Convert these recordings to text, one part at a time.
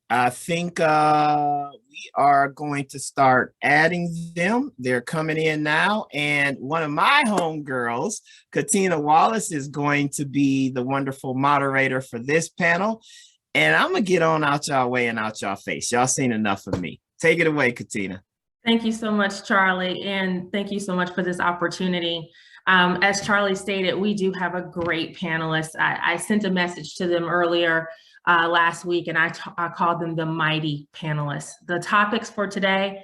I think we are going to start adding them. They're coming in now. And one of my homegirls, Katina Wallace, is going to be the wonderful moderator for this panel. And I'm going to get on out y'all way and out y'all face. Y'all seen enough of me. Take it away, Katina. Thank you so much, Charlie. And thank you so much for this opportunity. As Charlie stated, we do have a great panelist. I sent a message to them earlier last week, and I called them the mighty panelists. The topics for today,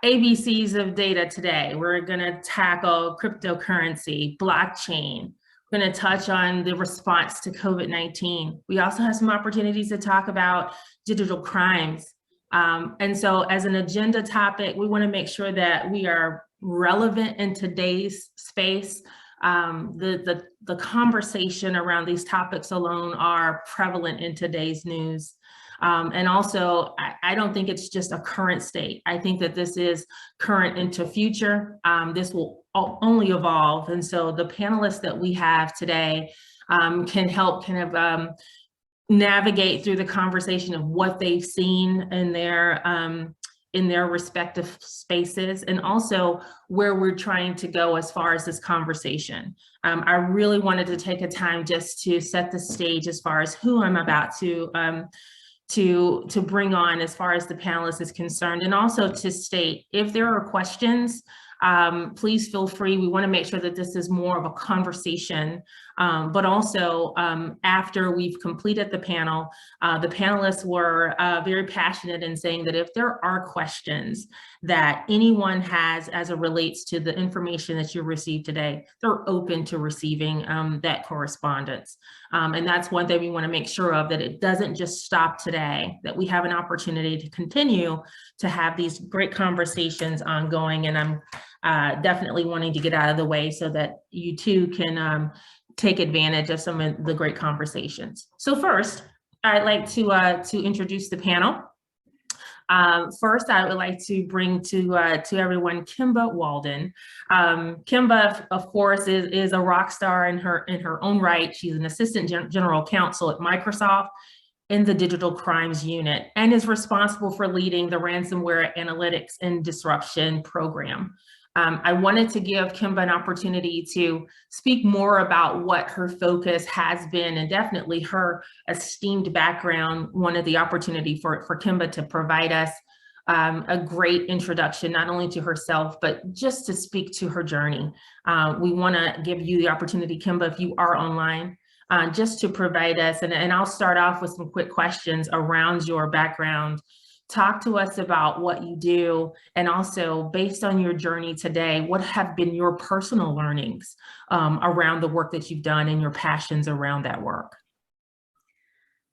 ABCs of data today. We're going to tackle cryptocurrency, blockchain. We're going to touch on the response to COVID-19. We also have some opportunities to talk about digital crimes. And so as an agenda topic, we want to make sure that we are relevant in today's space. The conversation around these topics alone are prevalent in today's news. And also, I don't think it's just a current state. I think that this is current into future. This will only evolve. And so the panelists that we have today can help kind of navigate through the conversation of what they've seen in their respective spaces, and also where we're trying to go as far as this conversation. I really wanted to take a time just to set the stage as far as who I'm about to bring on as far as the panelist is concerned, and also to state if there are questions, please feel free. We want to make sure that this is more of a conversation, but also after we've completed the panel, the panelists were very passionate in saying that if there are questions that anyone has as it relates to the information that you received today, they're open to receiving that correspondence. And that's one thing we want to make sure of, that it doesn't just stop today, that we have an opportunity to continue to have these great conversations ongoing. And I'm definitely wanting to get out of the way so that you too can take advantage of some of the great conversations. So first, I'd like to introduce the panel. First, I would like to bring to everyone Kemba Walden. Kemba, of course, is a rock star in her own right. She's an assistant general counsel at Microsoft in the digital crimes unit, and is responsible for leading the ransomware analytics and disruption program. I wanted to give Kemba an opportunity to speak more about what her focus has been, and definitely her esteemed background wanted the opportunity for Kemba to provide us a great introduction, not only to herself, but just to speak to her journey. We want to give you the opportunity, Kemba, if you are online, just to provide us, and I'll start off with some quick questions around your background. Talk to us about what you do, and also based on your journey today, what have been your personal learnings around the work that you've done and your passions around that work?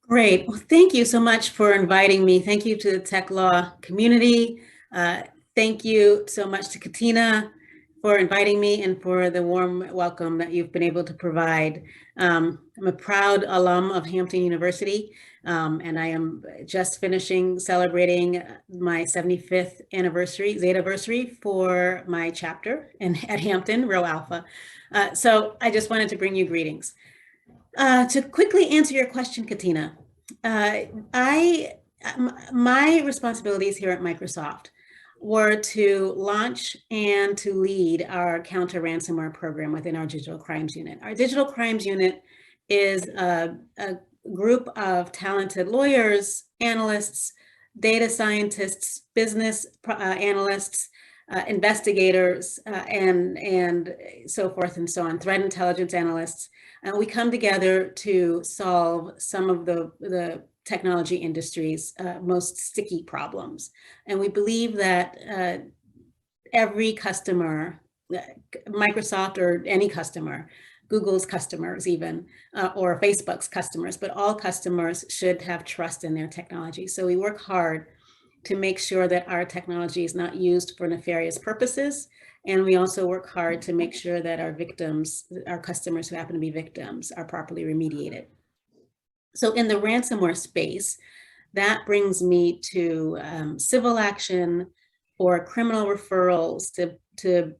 Great. Well, thank you so much for inviting me. Thank you to the tech law community. Thank you so much to Katina for inviting me and for the warm welcome that you've been able to provide. I'm a proud alum of Hampton University, and I am just finishing celebrating my 75th anniversary, Zetaversary, for my chapter at Hampton, Rho Alpha. So I just wanted to bring you greetings. To quickly answer your question, Katina, my responsibilities here at Microsoft were to launch and to lead our counter ransomware program within our digital crimes unit. Our digital crimes unit is a group of talented lawyers, analysts, data scientists, business analysts, investigators, and so forth and so on, threat intelligence analysts. And we come together to solve some of the technology industry's most sticky problems. And we believe that every customer, Microsoft or any customer, Google's customers even, or Facebook's customers, but all customers should have trust in their technology. So we work hard to make sure that our technology is not used for nefarious purposes. And we also work hard to make sure that our victims, our customers who happen to be victims, are properly remediated. So in the ransomware space, that brings me to civil action or criminal referrals to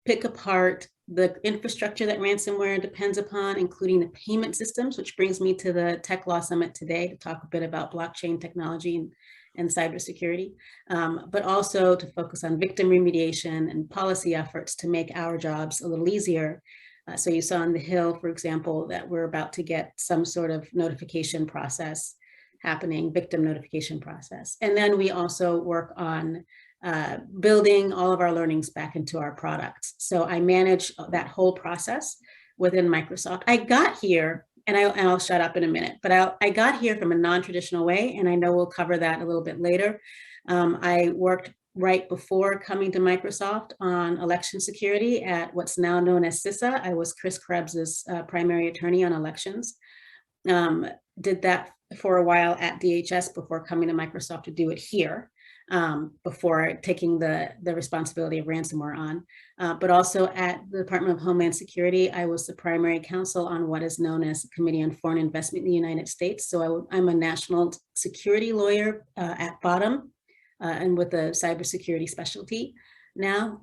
pick apart the infrastructure that ransomware depends upon, including the payment systems, which brings me to the Tech Law Summit today to talk a bit about blockchain technology and cybersecurity, but also to focus on victim remediation and policy efforts to make our jobs a little easier. So you saw on the Hill, for example, that we're about to get some sort of notification process happening, victim notification process. And then we also work on building all of our learnings back into our products. So I manage that whole process within Microsoft. I got here, and I'll shut up in a minute, but I got here from a non-traditional way, and I know we'll cover that a little bit later. I worked right before coming to Microsoft on election security at what's now known as CISA. I was Chris Krebs's primary attorney on elections. Did that for a while at DHS before coming to Microsoft to do it here, before taking the responsibility of ransomware on. But also at the Department of Homeland Security, I was the primary counsel on what is known as the Committee on Foreign Investment in the United States. So I'm a national security lawyer at bottom, and with a cybersecurity specialty now.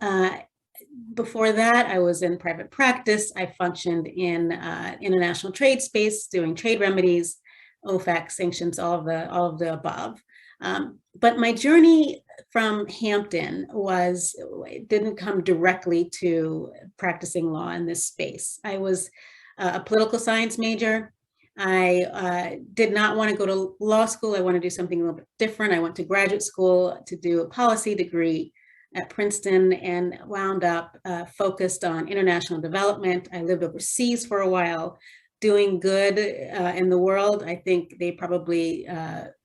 Before that, I was in private practice. I functioned in international trade space, doing trade remedies, OFAC sanctions, all of the above. But my journey from Hampton didn't come directly to practicing law in this space. I was a political science major. I did not want to go to law school. I want to do something a little bit different. I went to graduate school to do a policy degree at Princeton and wound up focused on international development. I lived overseas for a while, doing good in the world. I think they probably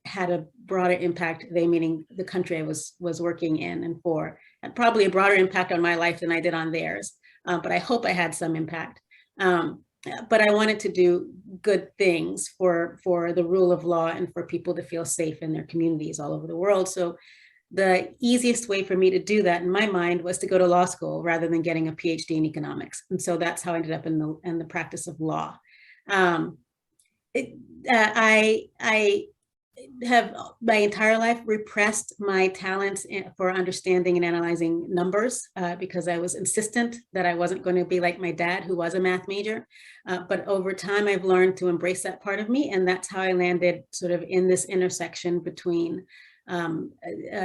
had a broader impact, they meaning the country I was working in and for, and probably a broader impact on my life than I did on theirs. But I hope I had some impact. But I wanted to do good things for the rule of law and for people to feel safe in their communities all over the world. So the easiest way for me to do that in my mind was to go to law school rather than getting a PhD in economics. And so that's how I ended up in the practice of law. I have my entire life repressed my talents for understanding and analyzing numbers because I was insistent that I wasn't going to be like my dad, who was a math major. But over time, I've learned to embrace that part of me. And that's how I landed sort of in this intersection between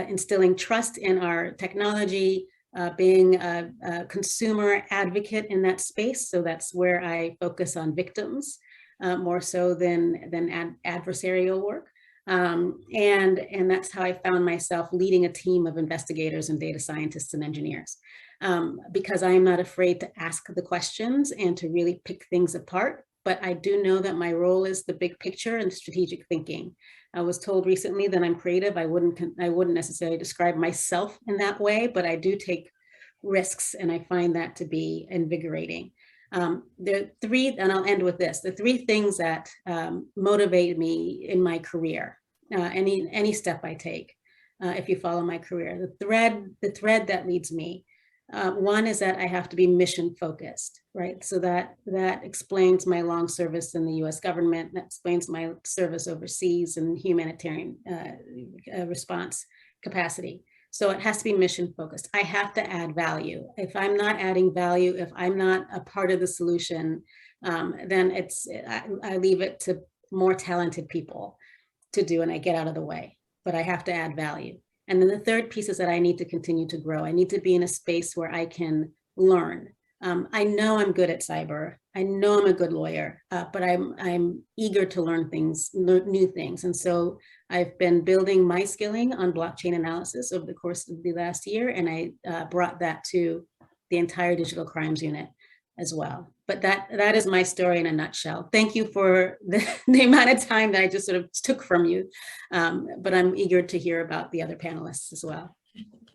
instilling trust in our technology, being a consumer advocate in that space. So that's where I focus on victims more so than adversarial work. And that's how I found myself leading a team of investigators and data scientists and engineers, because I am not afraid to ask the questions and to really pick things apart. But I do know that my role is the big picture and strategic thinking. I was told recently that I'm creative. I wouldn't necessarily describe myself in that way, but I do take risks, and I find that to be invigorating. There are three, and I'll end with this, the three things that motivate me in my career, any step I take, if you follow my career. The thread that leads me, one is that I have to be mission focused, right? So that explains my long service in the US government, that explains my service overseas and humanitarian response capacity. So it has to be mission focused. I have to add value. If I'm not adding value, if I'm not a part of the solution, then I leave it to more talented people to do, and I get out of the way, but I have to add value. And then the third piece is that I need to continue to grow. I need to be in a space where I can learn. I know I'm good at cyber. I know I'm a good lawyer, but I'm eager to learn things, new things. And so I've been building my skilling on blockchain analysis over the course of the last year, and I brought that to the entire digital crimes unit as well. But that is my story in a nutshell. Thank you for the amount of time that I just sort of took from you, but I'm eager to hear about the other panelists as well.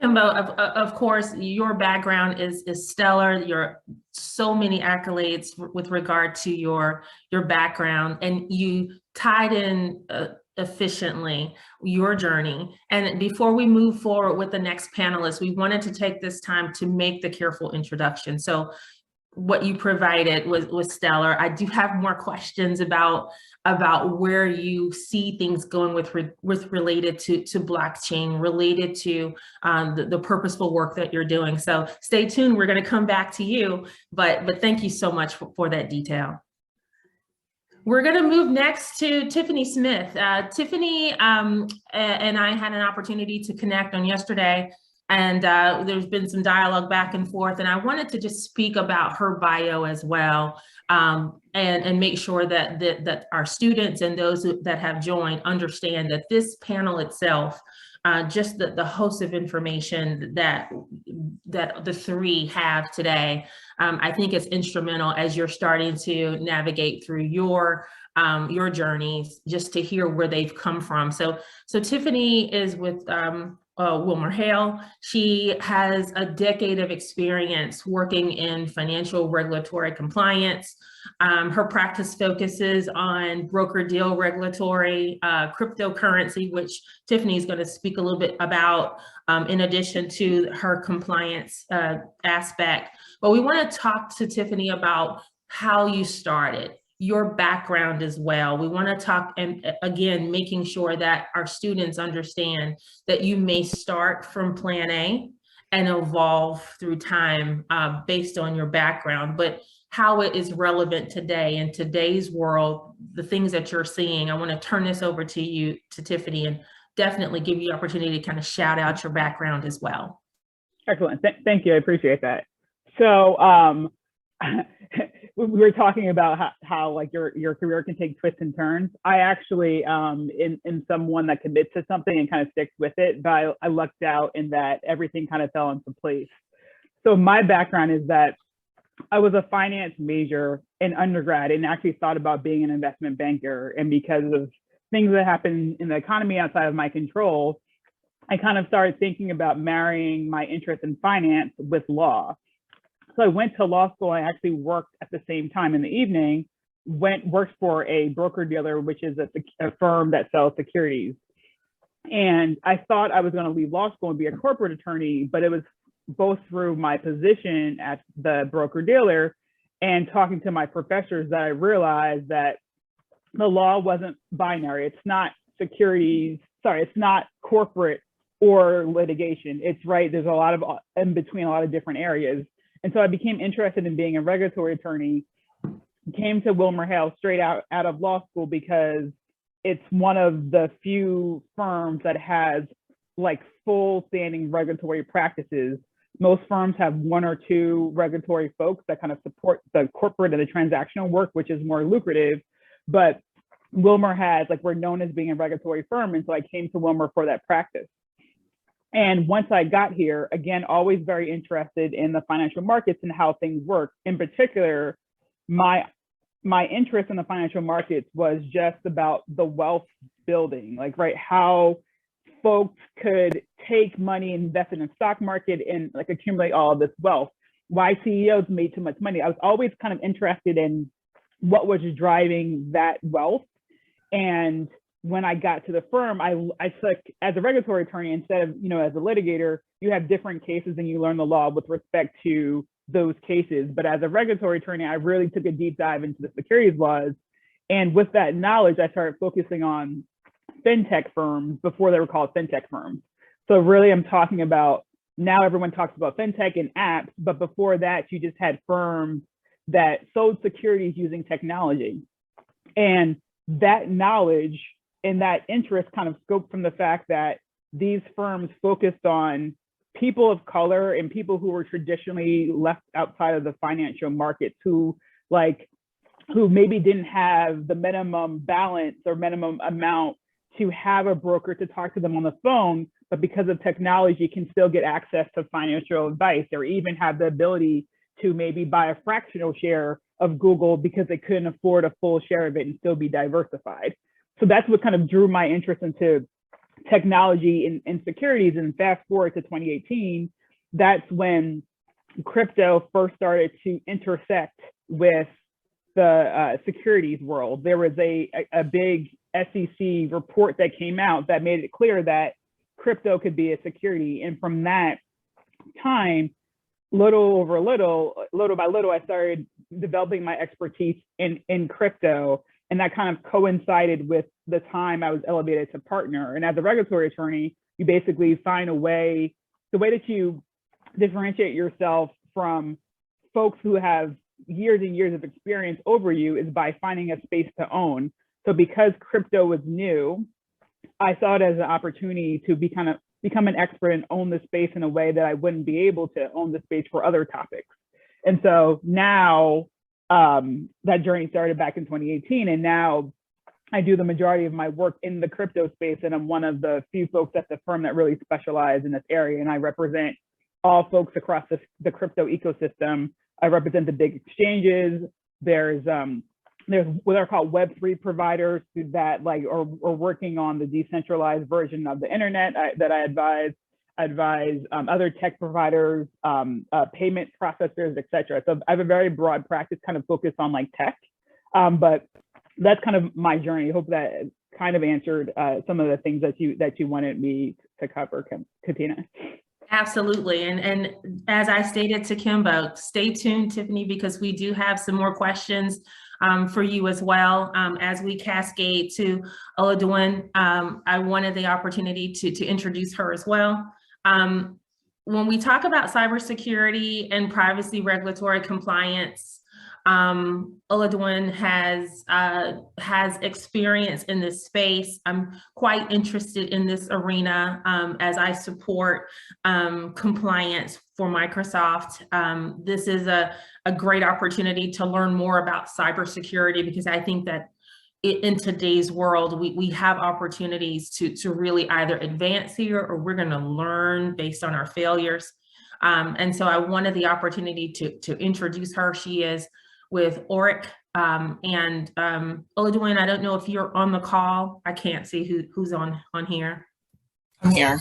Kemba, of course, your background is stellar. You're so many accolades with regard to your background, and you tied in efficiently your journey. And before we move forward with the next panelist, we wanted to take this time to make the careful introduction. So what you provided was stellar. I do have more questions about where you see things going with related to blockchain, related to the purposeful work that you're doing. So stay tuned. We're going to come back to you, but thank you so much for that detail. We're going to move next to Tiffany Smith. Tiffany and I had an opportunity to connect on yesterday, and there's been some dialogue back and forth, and I wanted to just speak about her bio as well, and make sure that our students and those that have joined understand that this panel itself, just the host of information that the three have today, I think is instrumental as you're starting to navigate through your journeys, just to hear where they've come from. So Tiffany is with WilmerHale. She has a decade of experience working in financial regulatory compliance. Her practice focuses on broker-deal regulatory, cryptocurrency, which Tiffany is going to speak a little bit about, in addition to her compliance aspect. But we want to talk to Tiffany about how you started, your background as well. We want to talk, and again, making sure that our students understand that you may start from plan A and evolve through time based on your background, but how it is relevant today in today's world, the things that you're seeing. I want to turn this over to you, to Tiffany, and definitely give you the opportunity to kind of shout out your background as well. Excellent. Thank you. I appreciate that. So we were talking about how like your career can take twists and turns. I actually in someone that commits to something and kind of sticks with it, but I lucked out in that everything kind of fell into place. So my background is that I was a finance major in undergrad and actually thought about being an investment banker. And because of things that happened in the economy outside of my control, I kind of started thinking about marrying my interest in finance with law. So I went to law school. I actually worked at the same time in the evening, worked for a broker dealer, which is a firm that sells securities. And I thought I was going to leave law school and be a corporate attorney, but it was both through my position at the broker dealer and talking to my professors that I realized that the law wasn't binary. It's not it's not corporate or litigation. It's right. There's a lot of in between, a lot of different areas. And so I became interested in being a regulatory attorney, came to WilmerHale straight out of law school because it's one of the few firms that has like full standing regulatory practices. Most firms have one or two regulatory folks that kind of support the corporate and the transactional work, which is more lucrative. But Wilmer has, like, we're known as being a regulatory firm. And so I came to Wilmer for that practice. And once I got here, again, always very interested in the financial markets and how things work. In particular, my interest in the financial markets was just about the wealth building, like, right, how folks could take money, invest in the stock market and like accumulate all of this wealth, why CEOs made too much money. I was always kind of interested in what was driving that wealth. And when I got to the firm, I took, as a regulatory attorney, instead of, as a litigator, you have different cases and you learn the law with respect to those cases. But as a regulatory attorney, I really took a deep dive into the securities laws. And with that knowledge, I started focusing on fintech firms before they were called fintech firms. So really, I'm talking about, now everyone talks about fintech and apps, but before that, you just had firms that sold securities using technology. And that knowledge and that interest kind of scoped from the fact that these firms focused on people of color and people who were traditionally left outside of the financial markets, who maybe didn't have the minimum balance or minimum amount to have a broker to talk to them on the phone, but because of technology can still get access to financial advice, or even have the ability to maybe buy a fractional share of Google because they couldn't afford a full share of it and still be diversified. So that's what kind of drew my interest into technology and securities. And fast forward to 2018, that's when crypto first started to intersect with the securities world. There was a big SEC report that came out that made it clear that crypto could be a security. And from that time, little by little, I started developing my expertise in crypto. And that kind of coincided with the time I was elevated to partner. And as a regulatory attorney, you basically find a way, the way that you differentiate yourself from folks who have years and years of experience over you is by finding a space to own. So because crypto was new, I saw it as an opportunity to become an expert and own the space in a way that I wouldn't be able to own the space for other topics. And so now that journey started back in 2018, and now I do the majority of my work in the crypto space, and I'm one of the few folks at the firm that really specialize in this area, and I represent all folks across the crypto ecosystem. I represent the big exchanges. There's what are called Web3 providers that are working on the decentralized version of the internet that I advise. Other tech providers, payment processors, et cetera. So I have a very broad practice kind of focused on tech, but that's kind of my journey. I hope that kind of answered some of the things that you wanted me to cover, Katina. Absolutely. And as I stated to Kemba, stay tuned, Tiffany, because we do have some more questions for you as well. As we cascade to Oladoyin, I wanted the opportunity to introduce her as well. When we talk about cybersecurity and privacy regulatory compliance, Oladoyin has experience in this space. I'm quite interested in this arena as I support compliance for Microsoft. This is a great opportunity to learn more about cybersecurity, because I think that in today's world, we have opportunities to really either advance here, or we're going to learn based on our failures. And so I wanted the opportunity to introduce her. She is with Orrick, and Oladoyin, I don't know if you're on the call. I can't see who's on here. I'm here.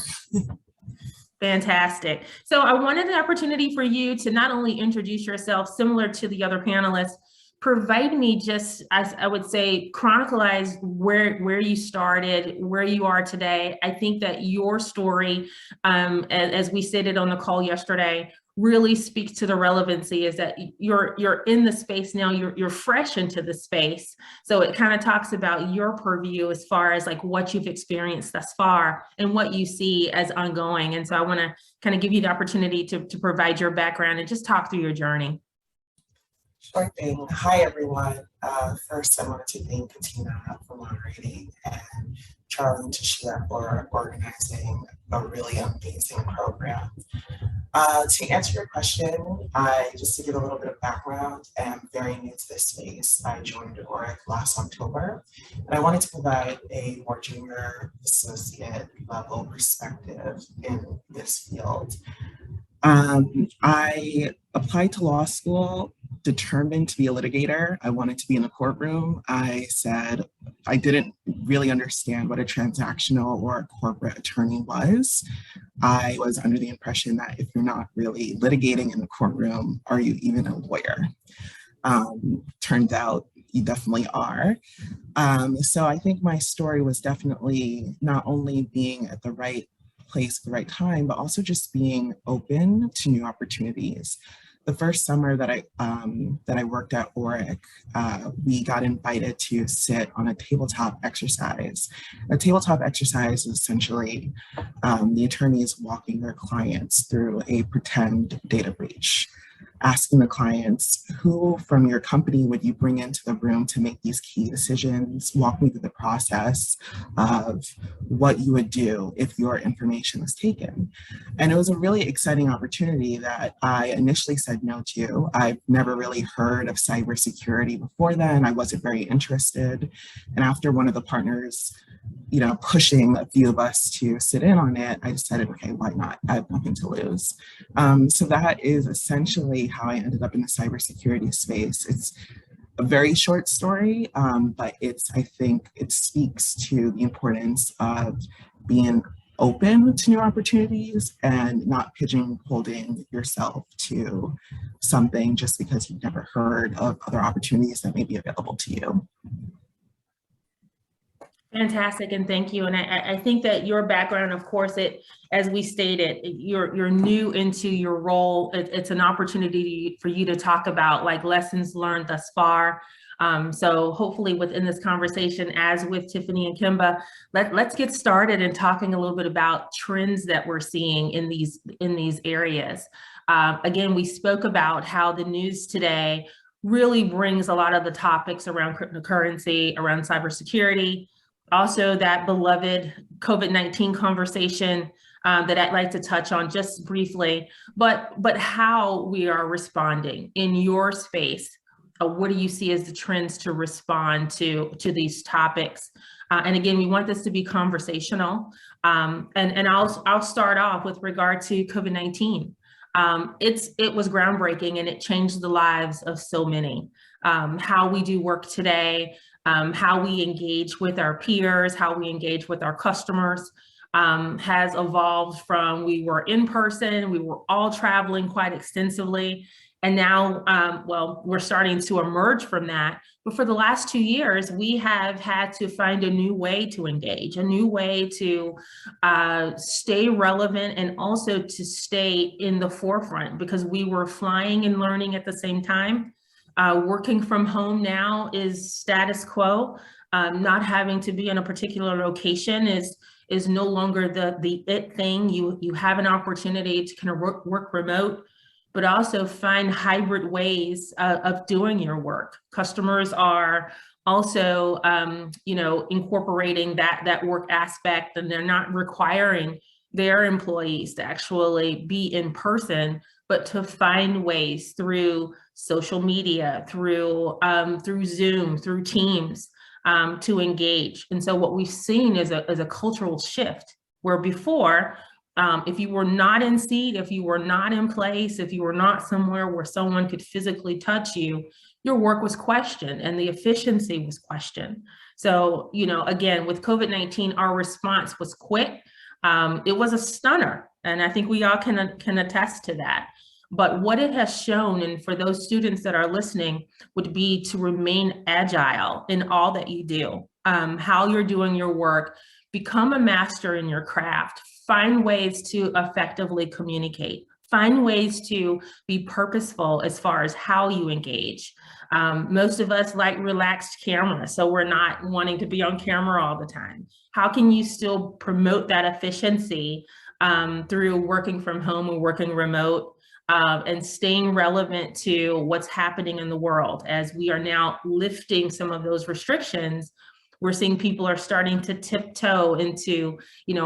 Fantastic. So I wanted the opportunity for you to not only introduce yourself, similar to the other panelists, provide me just, as I would say, chronicleize where you started, where you are today. I think that your story, as we stated on the call yesterday, really speaks to the relevancy, is that you're in the space now, you're fresh into the space. So it kind of talks about your purview as far as what you've experienced thus far and what you see as ongoing. And so I want to kind of give you the opportunity to provide your background and just talk through your journey. Sure thing. Hi, everyone. First, I wanted to thank Katina for moderating and Charlie and Tashia for organizing a really amazing program. To answer your question, just to give a little bit of background, am very new to this space. I joined Orrick last October, and I wanted to provide a more junior associate level perspective in this field. I applied to law school determined to be a litigator. I wanted to be in the courtroom. I said I didn't really understand what a transactional or a corporate attorney was. I was under the impression that if you're not really litigating in the courtroom, are you even a lawyer? Turns out you definitely are. So I think my story was definitely not only being at the right place at the right time, but also just being open to new opportunities. The first summer that I worked at Orrick, we got invited to sit on a tabletop exercise. A tabletop exercise is essentially the attorneys walking their clients through a pretend data breach, asking the clients, who from your company would you bring into the room to make these key decisions? Walk me through the process of what you would do if your information was taken. And it was a really exciting opportunity that I initially said no to. I've never really heard of cybersecurity before then. I wasn't very interested. And after one of the partners, pushing a few of us to sit in on it, I decided, okay, why not? I have nothing to lose. So that is essentially how I ended up in the cybersecurity space. It's a very short story, but I think it speaks to the importance of being open to new opportunities and not pigeonholing yourself to something just because you've never heard of other opportunities that may be available to you. Fantastic, and thank you. And I think that your background, of course, as we stated, you're new into your role. It's an opportunity for you to talk about like lessons learned thus far. So hopefully within this conversation, as with Tiffany and Kemba, let's get started in talking a little bit about trends that we're seeing in these areas. Again, we spoke about how the news today really brings a lot of the topics around cryptocurrency, around cybersecurity, also that beloved COVID-19 conversation that I'd like to touch on just briefly, but how we are responding in your space. What do you see as the trends to respond to these topics? And again, we want this to be conversational. And I'll start off with regard to COVID-19. It was groundbreaking and it changed the lives of so many. How we do work today, how we engage with our peers, how we engage with our customers has evolved from we were in person, we were all traveling quite extensively. And now, well, we're starting to emerge from that. But for the last 2 years, we have had to find a new way to engage, a new way to stay relevant and also to stay in the forefront because we were flying and learning at the same time. Working from home now is status quo. Not having to be in a particular location is no longer the it thing. You have an opportunity to kind of work remote, but also find hybrid ways of doing your work. Customers are also, incorporating that work aspect, and they're not requiring their employees to actually be in person, but to find ways through social media, through Zoom, through Teams, to engage. And so what we've seen is a cultural shift where before, if you were not in seat, if you were not in place, if you were not somewhere where someone could physically touch you, your work was questioned and the efficiency was questioned. So, again, with COVID-19, our response was quick. It was a stunner, and I think we all can attest to that. But what it has shown, and for those students that are listening, would be to remain agile in all that you do, how you're doing your work, become a master in your craft, find ways to effectively communicate, find ways to be purposeful as far as how you engage. Most of us like relaxed camera, so we're not wanting to be on camera all the time. How can you still promote that efficiency through working from home and working remote? And staying relevant to what's happening in the world. As we are now lifting some of those restrictions, we're seeing people are starting to tiptoe into,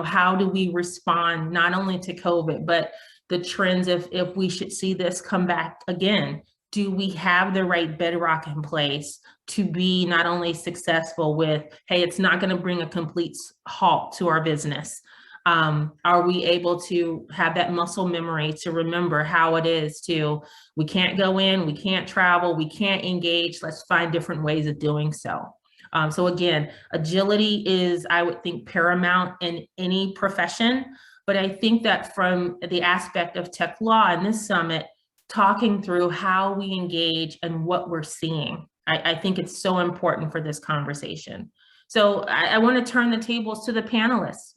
how do we respond not only to COVID, but the trends if we should see this come back again. Do we have the right bedrock in place to be not only successful with, hey, it's not going to bring a complete halt to our business? Are we able to have that muscle memory to remember how it is we can't go in, we can't travel, we can't engage, let's find different ways of doing so. So again, agility is, I would think, paramount in any profession, but I think that from the aspect of tech law in this summit, talking through how we engage and what we're seeing, I think it's so important for this conversation. So I want to turn the tables to the panelists.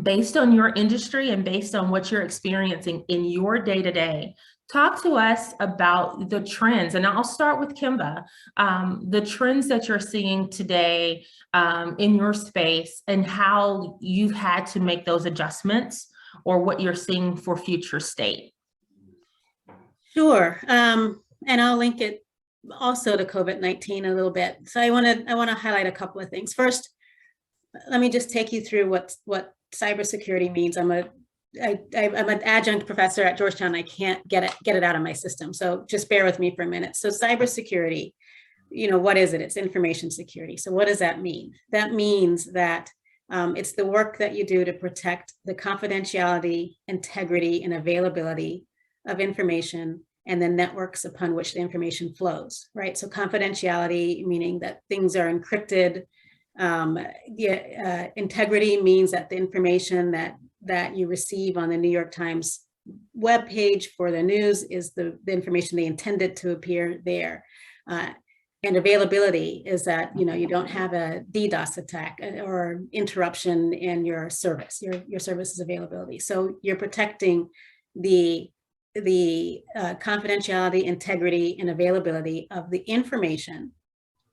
Based on your industry and based on what you're experiencing in your day-to-day, talk to us about the trends. And I'll start with Kemba, the trends that you're seeing today in your space and how you've had to make those adjustments or what you're seeing for future state. Sure, and I'll link it also to COVID-19 a little bit. So I want to highlight a couple of things. First, let me just take you through what cybersecurity means. I'm an adjunct professor at Georgetown. I can't get it out of my system. So just bear with me for a minute. So cybersecurity, what is it? It's information security. So what does that mean? That means that it's the work that you do to protect the confidentiality, integrity, and availability of information and the networks upon which the information flows, right? So confidentiality, meaning that things are encrypted. Integrity means that the information that you receive on the New York Times webpage for the news is the information they intended to appear there. And availability is that, you don't have a DDoS attack or interruption in your service, your service's availability. So you're protecting the confidentiality, integrity, and availability of the information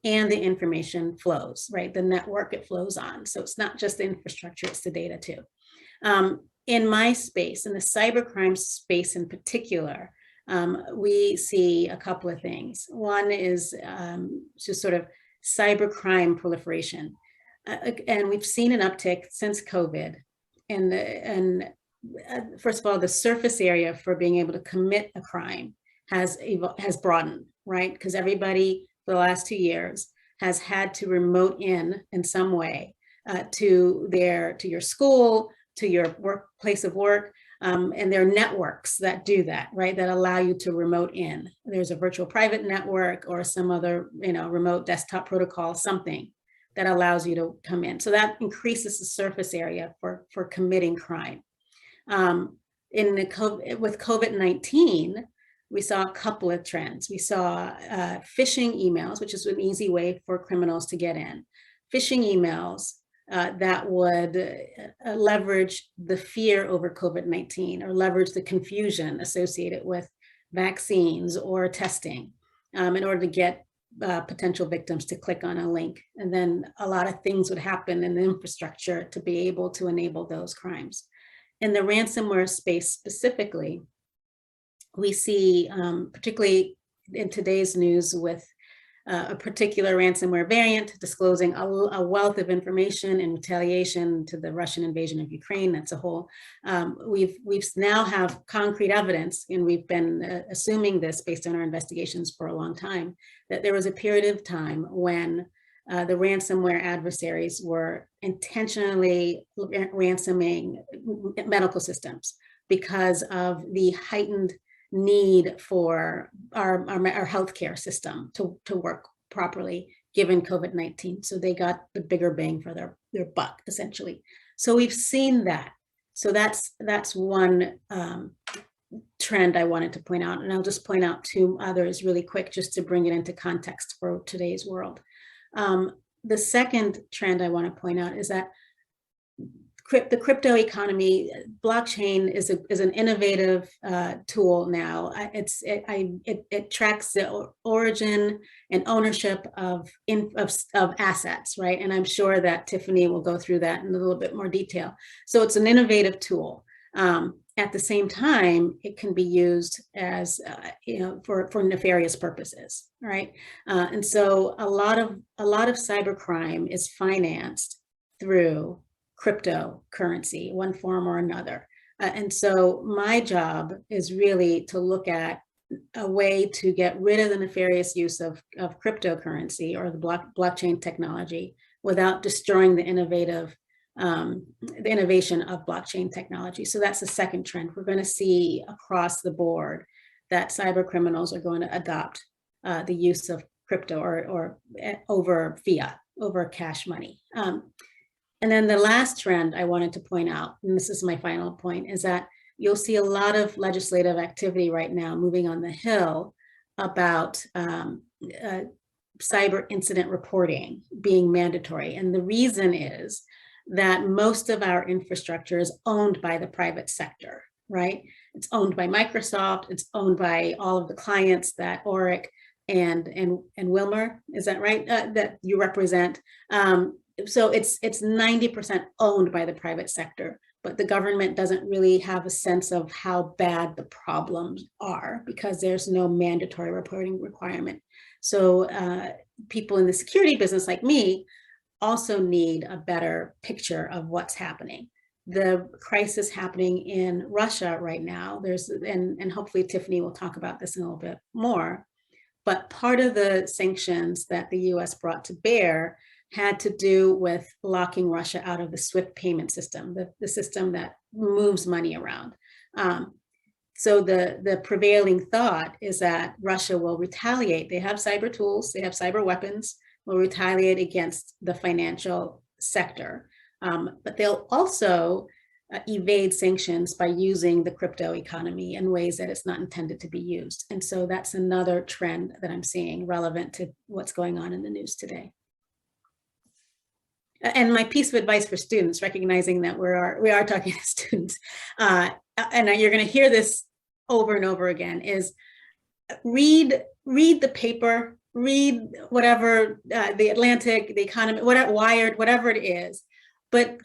and the information flows, right? The network it flows on. So it's not just the infrastructure, it's the data too. In my space, in the cybercrime space in particular, we see a couple of things. One is just sort of cybercrime proliferation. And we've seen an uptick since COVID. And first of all, the surface area for being able to commit a crime has broadened, right? Because everybody for the last 2 years has had to remote in some way to your school, to your place of work. And there are networks that do that, right? That allow you to remote in. There's a virtual private network or some other, remote desktop protocol, something that allows you to come in. So that increases the surface area for committing crime. With COVID-19, we saw a couple of trends. We saw phishing emails, which is an easy way for criminals to get in. Phishing emails that would leverage the fear over COVID-19 or leverage the confusion associated with vaccines or testing in order to get potential victims to click on a link. And then a lot of things would happen in the infrastructure to be able to enable those crimes. In the ransomware space specifically, we see, particularly in today's news with a particular ransomware variant disclosing a wealth of information in retaliation to the Russian invasion of Ukraine. That's a whole, we've now have concrete evidence, and we've been assuming this based on our investigations for a long time, that there was a period of time when the ransomware adversaries were intentionally ransoming medical systems because of the heightened need for our healthcare system to work properly given COVID-19. So they got the bigger bang for their buck, essentially. So we've seen that. So that's one trend I wanted to point out. And I'll just point out 2 others really quick, just to bring it into context for today's world. The second trend I want to point out is that the crypto economy, blockchain is an innovative tool now. It tracks the origin and ownership of assets, right? And I'm sure that Tiffany will go through that in a little bit more detail. So it's an innovative tool. At the same time, it can be used as for nefarious purposes, right? And so a lot of cybercrime is financed through cryptocurrency, one form or another. And so my job is really to look at a way to get rid of the nefarious use of cryptocurrency or the blockchain technology without destroying the innovation of blockchain technology. So that's the second trend. We're going to see across the board that cyber criminals are going to adopt the use of crypto or over fiat, over cash money. And then the last trend I wanted to point out, and this is my final point, is that you'll see a lot of legislative activity right now moving on the Hill about cyber incident reporting being mandatory. And the reason is that most of our infrastructure is owned by the private sector, right? It's owned by Microsoft, it's owned by all of the clients that Orrick and Wilmer, is that right, that you represent? So it's 90% owned by the private sector, but the government doesn't really have a sense of how bad the problems are because there's no mandatory reporting requirement. So people in the security business like me also need a better picture of what's happening. The crisis happening in Russia right now, and hopefully Tiffany will talk about this in a little bit more, but part of the sanctions that the US brought to bear had to do with locking Russia out of the SWIFT payment system, the system that moves money around. So the prevailing thought is that Russia will retaliate. They have cyber tools, they have cyber weapons, will retaliate against the financial sector. But they'll also evade sanctions by using the crypto economy in ways that it's not intended to be used. And so that's another trend that I'm seeing relevant to what's going on in the news today. And my piece of advice for students, recognizing that we are talking to students, and you're going to hear this over and over again, is read the paper, read whatever, the Atlantic, the Economist, whatever, Wired, whatever it is, but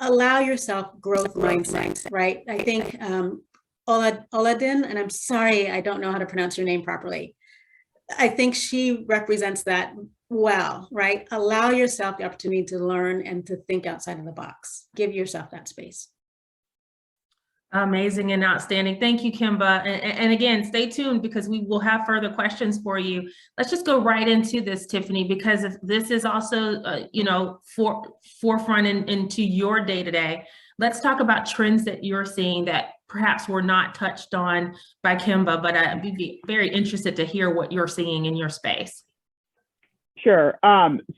allow yourself growth mindset, right? I think Oladoyin, and I'm sorry, I don't know how to pronounce your name properly. I think she represents that well, right? Allow yourself the opportunity to learn and to think outside of the box. Give yourself that space. Amazing and outstanding. Thank you, Kemba. And again, stay tuned because we will have further questions for you. Let's just go right into this, Tiffany, because this is also, forefront into your day-to-day. Let's talk about trends that you're seeing that perhaps were not touched on by Kemba, but I'd be very interested to hear what you're seeing in your space. Sure.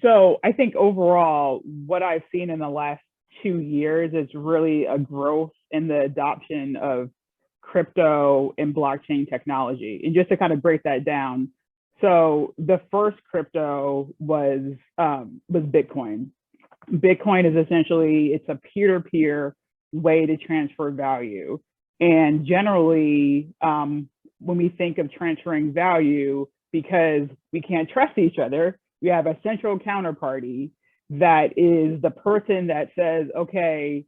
So I think overall, what I've seen in the last 2 years is really a growth in the adoption of crypto and blockchain technology. And just to kind of break that down, so the first crypto was Bitcoin. Bitcoin is essentially, it's a peer-to-peer way to transfer value. And generally, when we think of transferring value, because we can't trust each other, we have a central counterparty that is the person that says, okay,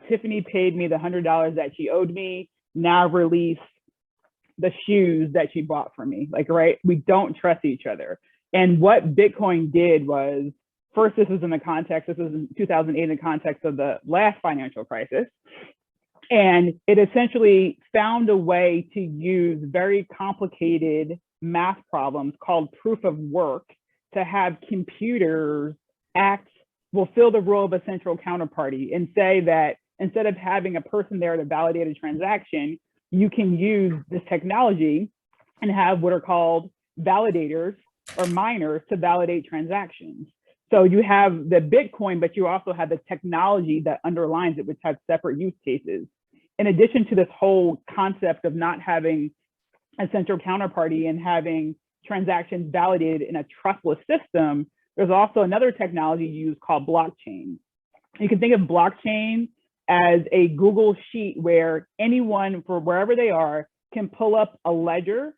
Tiffany paid me the $100 that she owed me, now release the shoes that she bought for me. Like, right? We don't trust each other. And what Bitcoin did was, first, this was in the context, this was in 2008 in the context of the last financial crisis. And it essentially found a way to use very complicated math problems called proof of work to have computers fill the role of a central counterparty and say that instead of having a person there to validate a transaction, you can use this technology and have what are called validators or miners to validate transactions. So you have the Bitcoin, but you also have the technology that underlines it, which has separate use cases. In addition to this whole concept of not having a central counterparty and having transactions validated in a trustless system, there's also another technology used called blockchain. You can think of blockchain as a Google sheet where anyone, for wherever they are, can pull up a ledger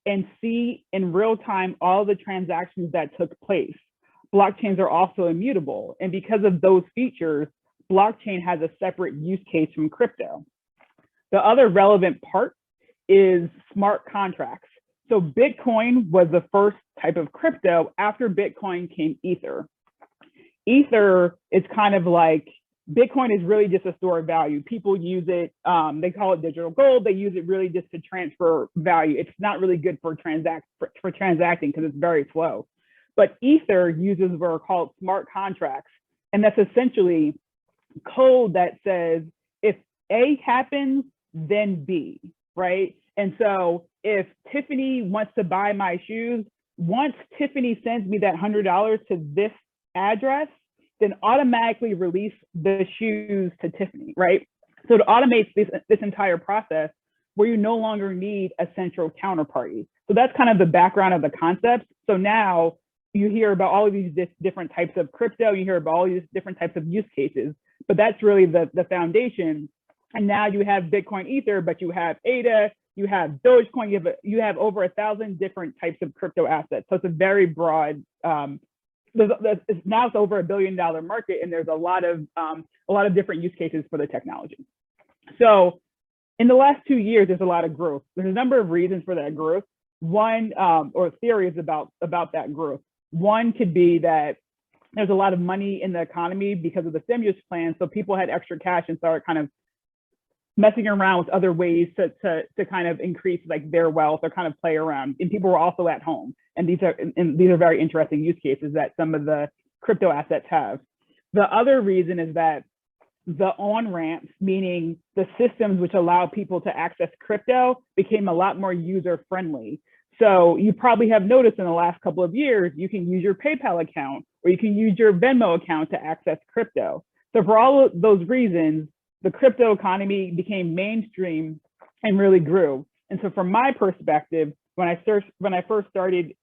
and see in real time all the transactions that took place. Blockchains are also immutable. And because of those features, blockchain has a separate use case from crypto. The other relevant part is smart contracts. So Bitcoin was the first type of crypto. After Bitcoin came Ether. Ether is kind of like, Bitcoin is really just a store of value. People use it, they call it digital gold. They use it really just to transfer value. It's not really good for transacting because it's very slow. But Ether uses what are called smart contracts. And that's essentially code that says, if A happens, then B, right? And so if Tiffany wants to buy my shoes, once Tiffany sends me that $100 to this address, then automatically release the shoes to Tiffany, right? So it automates this entire process where you no longer need a central counterparty. So that's kind of the background of the concept. So now you hear about all of these different types of crypto, you hear about all these different types of use cases, but that's really the foundation. And now you have Bitcoin Ether, but you have ADA, you have Dogecoin, you have over 1,000 different types of crypto assets. So it's a very broad, now it's over $1 billion market, and there's a lot of different use cases for the technology. So in the last 2 years, there's a lot of growth. There's a number of reasons for that growth. One, or theories about that growth. One could be that there's a lot of money in the economy because of the stimulus plan. So people had extra cash and started kind of messing around with other ways to kind of increase like their wealth or kind of play around. And people were also at home. And these are very interesting use cases that some of the crypto assets have. The other reason is that the on-ramps, meaning the systems which allow people to access crypto, became a lot more user-friendly. So you probably have noticed in the last couple of years, you can use your PayPal account or you can use your Venmo account to access crypto. So for all of those reasons, the crypto economy became mainstream and really grew. And so from my perspective, when I first started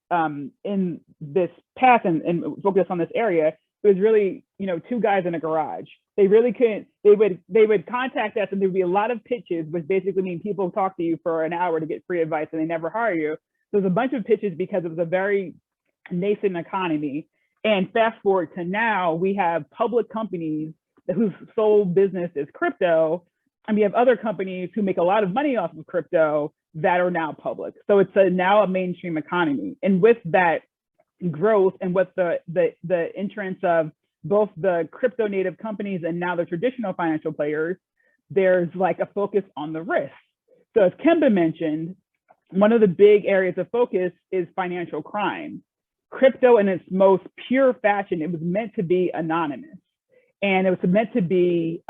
in this path and focused on this area, it was really, two guys in a garage. They really couldn't, they would contact us and there would be a lot of pitches, which basically mean people talk to you for an hour to get free advice and they never hire you. So there's a bunch of pitches because it was a very nascent economy. And fast forward to now, we have public companies whose sole business is crypto. And we have other companies who make a lot of money off of crypto that are now public. So it's now a mainstream economy. And with that growth and with the entrance of both the crypto native companies and now the traditional financial players, there's like a focus on the risk. So as Kemba mentioned, one of the big areas of focus is financial crime. Crypto in its most pure fashion, it was meant to be anonymous. And it was meant to be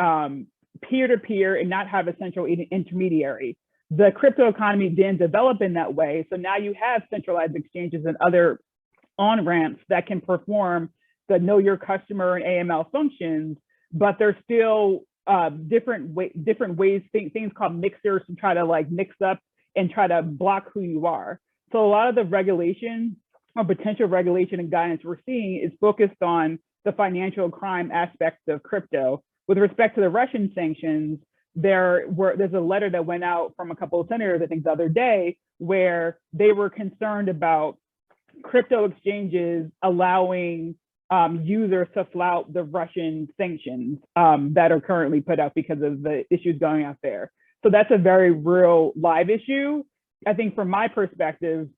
peer-to-peer and not have a central intermediary. The crypto economy didn't develop in that way. So now you have centralized exchanges and other on-ramps that can perform the know your customer and AML functions, but there's still different ways, things called mixers to try to like mix up and try to block who you are. So a lot of the regulation or potential regulation and guidance we're seeing is focused on the financial crime aspects of crypto. With respect to the Russian sanctions, there's a letter that went out from a couple of senators, I think the other day, where they were concerned about crypto exchanges allowing users to flout the Russian sanctions that are currently put out because of the issues going out there. So that's a very real live issue. I think from my perspective,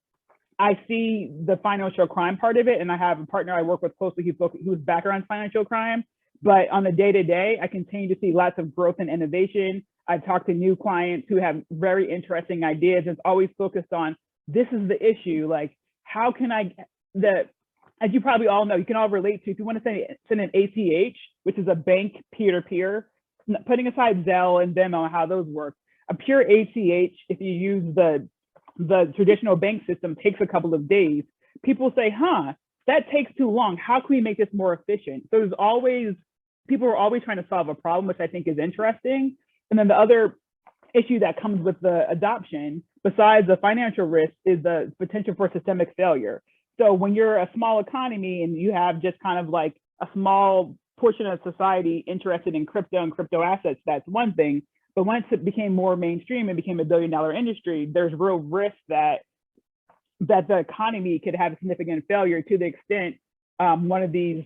I see the financial crime part of it, and I have a partner I work with closely whose background is financial crime. But on the day-to-day, I continue to see lots of growth and innovation. I've talked to new clients who have very interesting ideas. It's always focused on, this is the issue. Like, how can as you probably all know, you can all relate to, if you want to send an ACH, which is a bank peer-to-peer, putting aside Zelle and Venmo, how those work, a pure ACH, if you use the traditional bank system, takes a couple of days. People say, that takes too long. How can we make this more efficient? So people are always trying to solve a problem, which I think is interesting. And then the other issue that comes with the adoption, besides the financial risk, is the potential for systemic failure. So when you're a small economy and you have just kind of like a small portion of society interested in crypto and crypto assets, that's one thing. But once it became more mainstream and became $1 billion industry, there's real risk that the economy could have significant failure to the extent one of these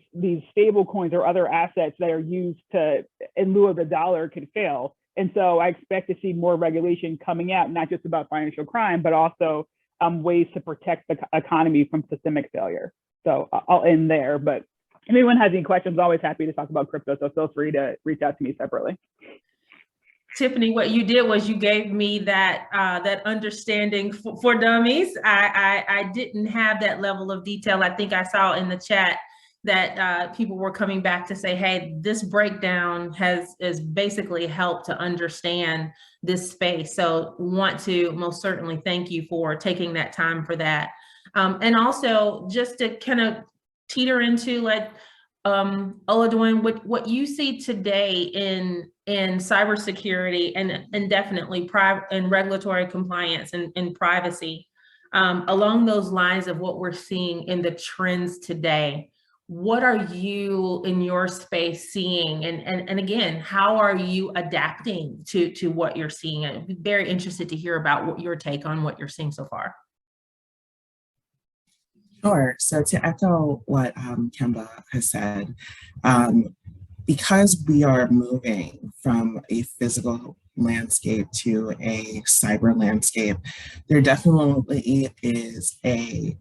stable coins or other assets that are used in lieu of the dollar could fail. And so I expect to see more regulation coming out, not just about financial crime, but also ways to protect the economy from systemic failure. So I'll end there, but if anyone has any questions, I'm always happy to talk about crypto. So feel free to reach out to me separately. Tiffany, what you did was you gave me that understanding for dummies. I didn't have that level of detail. I think I saw in the chat that people were coming back to say, hey, this breakdown has basically helped to understand this space. So want to most certainly thank you for taking that time for that. And also just to kind of teeter into like, Oladoyin, what you see today in cybersecurity and definitely in regulatory compliance and privacy, along those lines of what we're seeing in the trends today, what are you in your space seeing? And again, how are you adapting to what you're seeing? I'd be very interested to hear about what your take on what you're seeing so far. Sure. So to echo what Kemba has said, because we are moving from a physical landscape to a cyber landscape, there definitely is a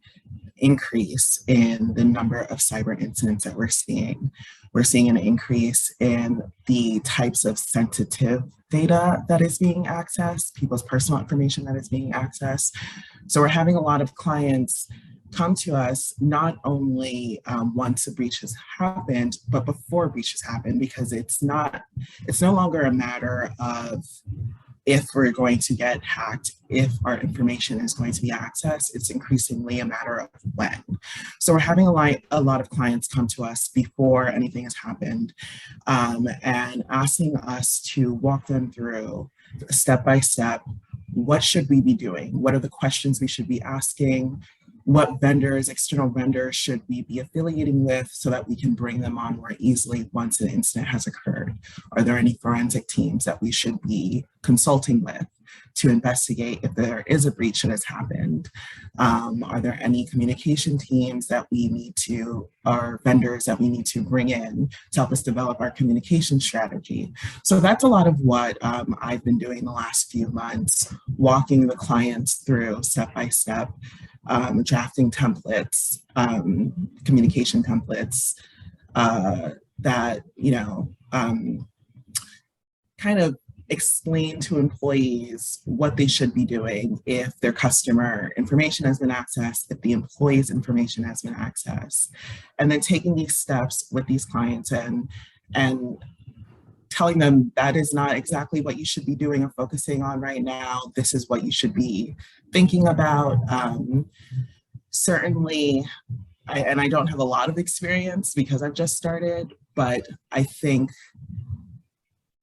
increase in the number of cyber incidents that we're seeing. We're seeing an increase in the types of sensitive data that is being accessed, people's personal information that is being accessed. So we're having a lot of clients come to us not only once a breach has happened, but before breaches happen, because it's no longer a matter of if we're going to get hacked, if our information is going to be accessed, it's increasingly a matter of when. So we're having a lot of clients come to us before anything has happened, and asking us to walk them through step by step, what should we be doing? What are the questions we should be asking? What vendors, external vendors should we be affiliating with so that we can bring them on more easily once an incident has occurred? Are there any forensic teams that we should be consulting with to investigate if there is a breach that has happened? Are there any communication teams that we need to, or vendors that we need to bring in to help us develop our communication strategy? So that's a lot of what I've been doing the last few months, walking the clients through step by step, drafting templates, communication templates that, kind of explain to employees what they should be doing if their customer information has been accessed, if the employee's information has been accessed, and then taking these steps with these clients and telling them that is not exactly what you should be doing or focusing on right now. This is what you should be thinking about. Certainly, I don't have a lot of experience because I've just started, but I think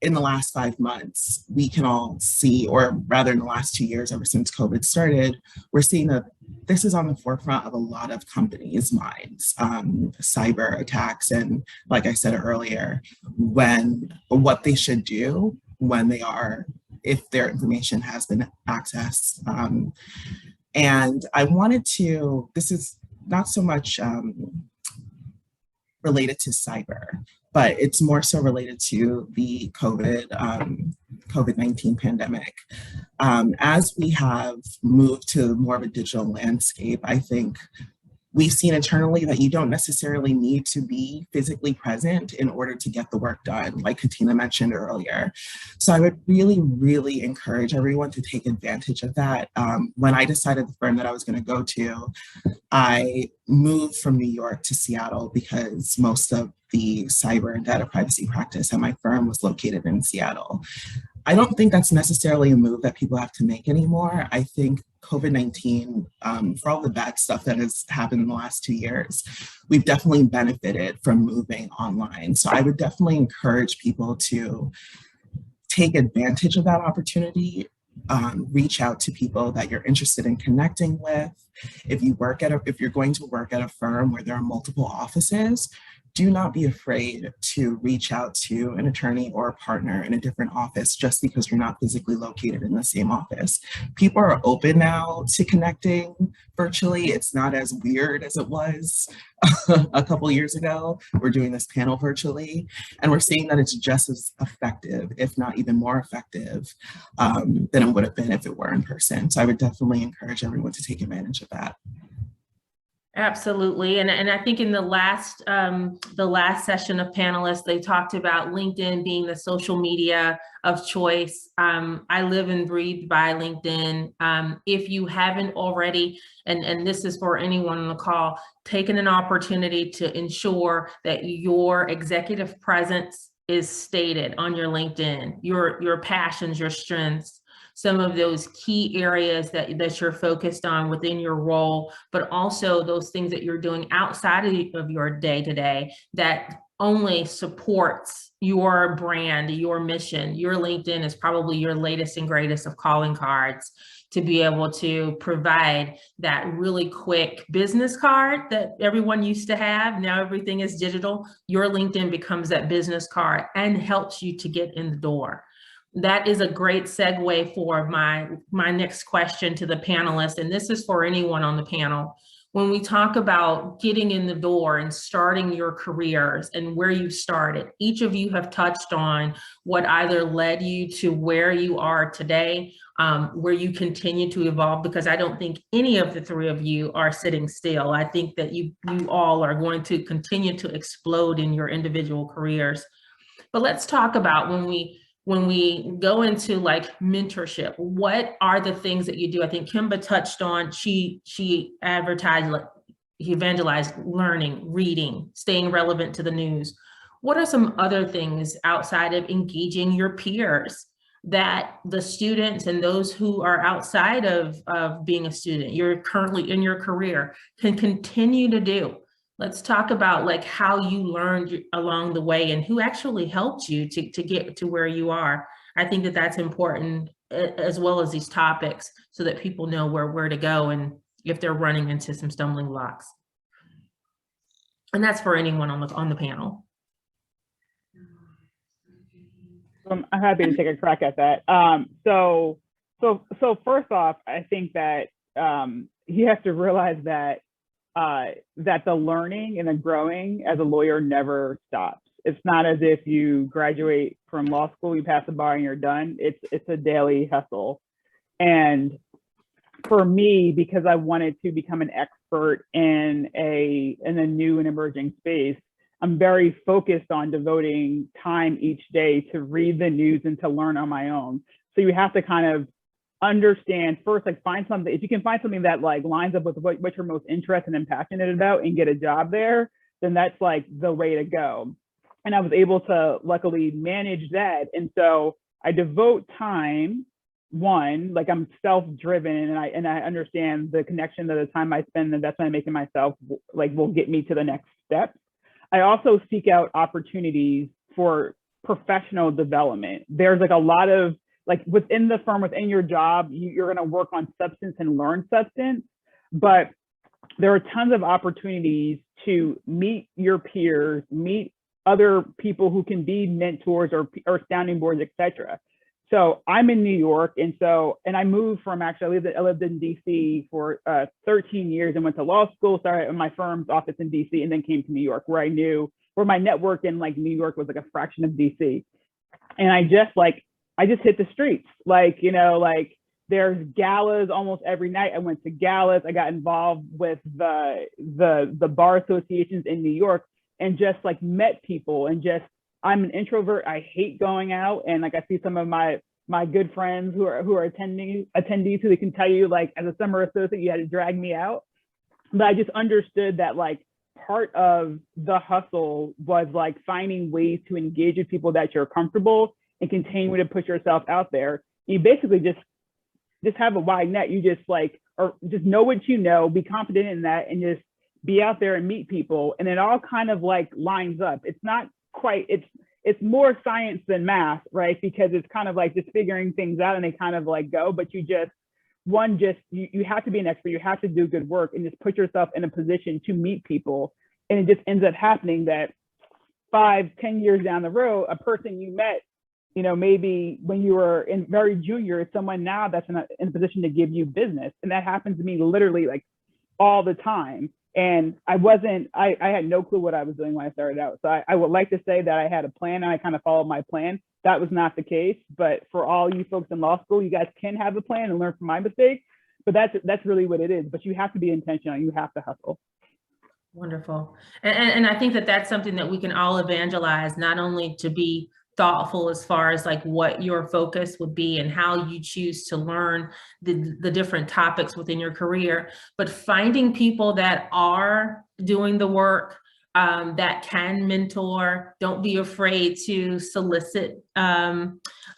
in the last 5 months, we can all see, or rather in the last 2 years, ever since COVID started, we're seeing that this is on the forefront of a lot of companies' minds, cyber attacks. And like I said earlier, what they should do when if their information has been accessed. And I wanted to, this is not so much related to cyber, but it's more so related to the COVID-19 pandemic. As we have moved to more of a digital landscape, I think we've seen internally that you don't necessarily need to be physically present in order to get the work done, like Katina mentioned earlier. So I would really, really encourage everyone to take advantage of that. When I decided the firm that I was going to go to, I moved from New York to Seattle because most of the cyber and data privacy practice at my firm was located in Seattle. I don't think that's necessarily a move that people have to make anymore. I think COVID-19, for all the bad stuff that has happened in the last 2 years, we've definitely benefited from moving online. So I would definitely encourage people to take advantage of that opportunity. Reach out to people that you're interested in connecting with. If you're going to work at a firm where there are multiple offices, do not be afraid to reach out to an attorney or a partner in a different office just because you're not physically located in the same office. People are open now to connecting virtually. It's not as weird as it was a couple years ago. We're doing this panel virtually, and we're seeing that it's just as effective, if not even more effective, than it would have been if it were in person. So I would definitely encourage everyone to take advantage of that. Absolutely. And I think in the last session of panelists, they talked about LinkedIn being the social media of choice. I live and breathe by LinkedIn. If you haven't already, and this is for anyone on the call, taken an opportunity to ensure that your executive presence is stated on your LinkedIn, your passions, your strengths, some of those key areas that you're focused on within your role, but also those things that you're doing outside of your day-to-day that only supports your brand, your mission. Your LinkedIn is probably your latest and greatest of calling cards to be able to provide that really quick business card that everyone used to have. Now everything is digital. Your LinkedIn becomes that business card and helps you to get in the door. That is a great segue for my next question to the panelists, and this is for anyone on the panel. When we talk about getting in the door and starting your careers and where you started, each of you have touched on what either led you to where you are today, where you continue to evolve, because I don't think any of the three of you are sitting still. I think that you all are going to continue to explode in your individual careers. But let's talk about when we go into like mentorship, what are the things that you do? I think Kemba touched on, she evangelized learning, reading, staying relevant to the news. What are some other things outside of engaging your peers that the students and those who are outside of being a student, you're currently in your career, can continue to do. Let's talk about like how you learned along the way and who actually helped you to get to where you are. I think that that's important, as well as these topics, so that people know where to go and if they're running into some stumbling blocks. And that's for anyone on the panel. I'm happy to take a crack at that. So first off, I think that you have to realize that that the learning and the growing as a lawyer never stops. It's not as if you graduate from law school, you pass the bar and you're done. It's a daily hustle. And for me, because I wanted to become an expert in a new and emerging space, I'm very focused on devoting time each day to read the news and to learn on my own. So you have to kind of understand first, like find something, if you can find something that like lines up with what you're most interested and passionate about and get a job there, then that's like the way to go. And I was able to luckily manage that. And so I devote time, one, like I'm self-driven and I understand the connection that the time I spend, the investment I make in myself, like will get me to the next step. I also seek out opportunities for professional development. There's like a lot of, like within the firm, within your job, you're gonna work on substance and learn substance, but there are tons of opportunities to meet your peers, meet other people who can be mentors or sounding boards, etc. So I'm in New York, and I moved from, actually, I lived in DC for 13 years and went to law school, started in my firm's office in DC, and then came to New York, where my network in like New York was like a fraction of DC. And I just hit the streets, like, you know, like there's galas almost every night. I went to galas, I got involved with the bar associations in New York and just like met people and just, I'm an introvert. I hate going out, and like I see some of my good friends who are attendees who they can tell you, like, as a summer associate, you had to drag me out. But I just understood that like part of the hustle was like finding ways to engage with people that you're comfortable and continue to put yourself out there. You basically just have a wide net. You just like, or just know what you know, be confident in that, and just be out there and meet people. And it all kind of like lines up. It's not quite, it's more science than math, right? Because it's kind of like just figuring things out and they kind of like go, but you have to be an expert, you have to do good work and just put yourself in a position to meet people. And it just ends up happening that 5-10 years down the road, a person you met, you know, maybe when you were very junior, is someone now that's in a position to give you business. And that happens to me literally like all the time. And I had no clue what I was doing when I started out. So I would like to say that I had a plan and I kind of followed my plan. That was not the case. But for all you folks in law school, you guys can have a plan and learn from my mistakes. But that's really what it is. But you have to be intentional. You have to hustle. Wonderful. And I think that that's something that we can all evangelize, not only to be thoughtful as far as like what your focus would be and how you choose to learn the different topics within your career, but finding people that are doing the work, that can mentor. Don't be afraid to solicit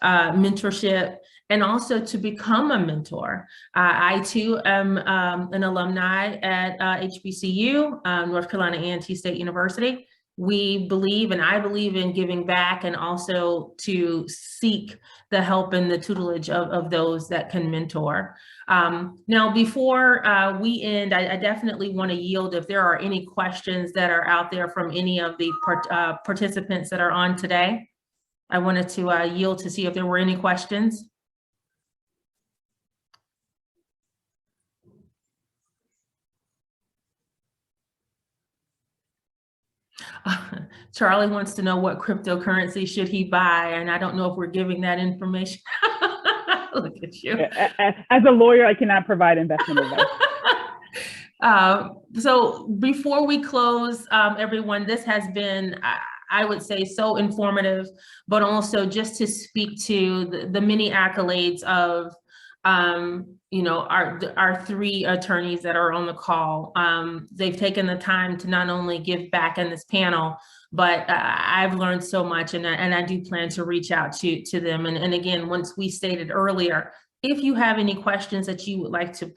mentorship, and also to become a mentor. I too am an alumni at HBCU, North Carolina A&T State University. We believe, and I believe, in giving back, and also to seek the help and the tutelage of those that can mentor. Now, before we end, I definitely want to yield if there are any questions that are out there from any of the participants that are on today. I wanted to yield to see if there were any questions. Charlie wants to know what cryptocurrency should he buy, and I don't know if we're giving that information. Look at you. As a lawyer, I cannot provide investment advice. So before we close, everyone, this has been, I would say, so informative, but also just to speak to the many accolades of You know, our three attorneys that are on the call, they've taken the time to not only give back in this panel, but I've learned so much, and I do plan to reach out to them. And again, once we stated earlier, if you have any questions that you would like to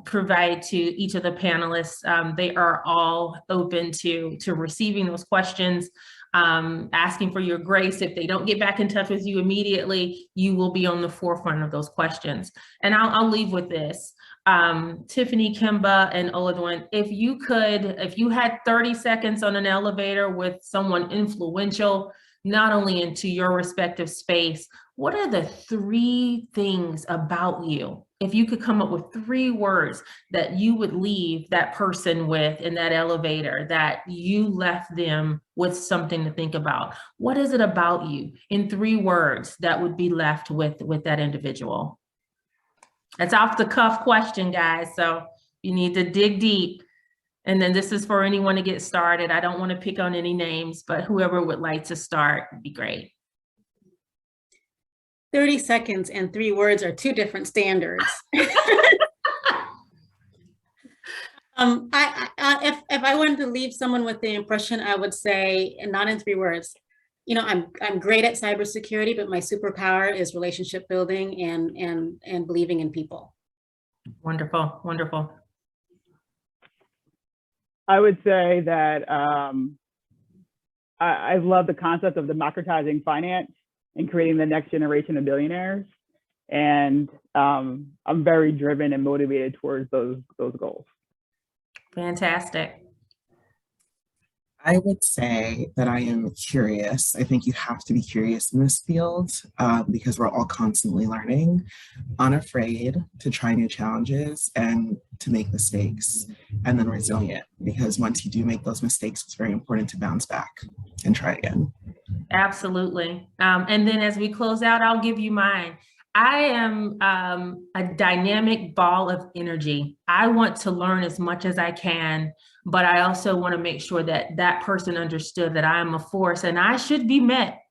provide to each of the panelists, they are all open to receiving those questions, asking for your grace. If they don't get back in touch with you immediately, you will be on the forefront of those questions. And I'll leave with this. Tiffany, Kemba, and Oladoyin, if you had 30 seconds on an elevator with someone influential, not only into your respective space, what are the 3 things about you? If you could come up with 3 words that you would leave that person with in that elevator, that you left them with something to think about, what is it about you in 3 words that would be left with that individual? That's off the cuff question, guys. So you need to dig deep. And then this is for anyone to get started. I don't want to pick on any names, but whoever would like to start would be great. 30 seconds and 3 words are 2 different standards. If I wanted to leave someone with the impression, I would say, and not in 3 words, you know, I'm great at cybersecurity, but my superpower is relationship building and believing in people. Wonderful, wonderful. I would say that I love the concept of democratizing finance and creating the next generation of billionaires. And I'm very driven and motivated towards those goals. Fantastic. I would say that I am curious. I think you have to be curious in this field because we're all constantly learning, unafraid to try new challenges and to make mistakes, and then resilient, because once you do make those mistakes, it's very important to bounce back and try again. Absolutely. And then as we close out, I'll give you mine. I am a dynamic ball of energy. I want to learn as much as I can, but I also want to make sure that that person understood that I am a force and I should be met.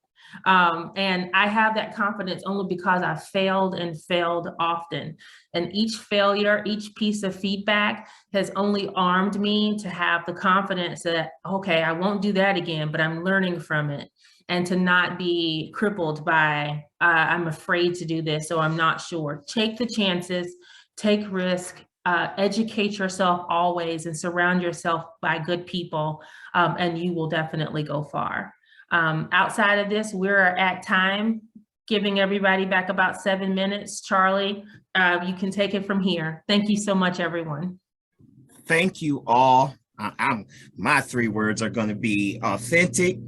And I have that confidence only because I failed and failed often. And each failure, each piece of feedback has only armed me to have the confidence that, okay, I won't do that again, but I'm learning from it. And to not be crippled by, I'm afraid to do this, so I'm not sure. Take the chances, take risk, educate yourself always, and surround yourself by good people, and you will definitely go far. Outside of this, we're at time, giving everybody back about 7 minutes. Charlie, you can take it from here. Thank you so much, everyone. Thank you all. My 3 words are going to be authentic,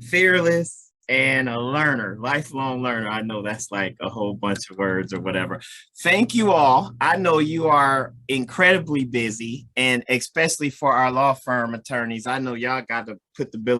fearless, and a learner, lifelong learner. I know that's like a whole bunch of words or whatever. Thank you all. I know you are incredibly busy, and especially for our law firm attorneys, I know y'all got to put the bill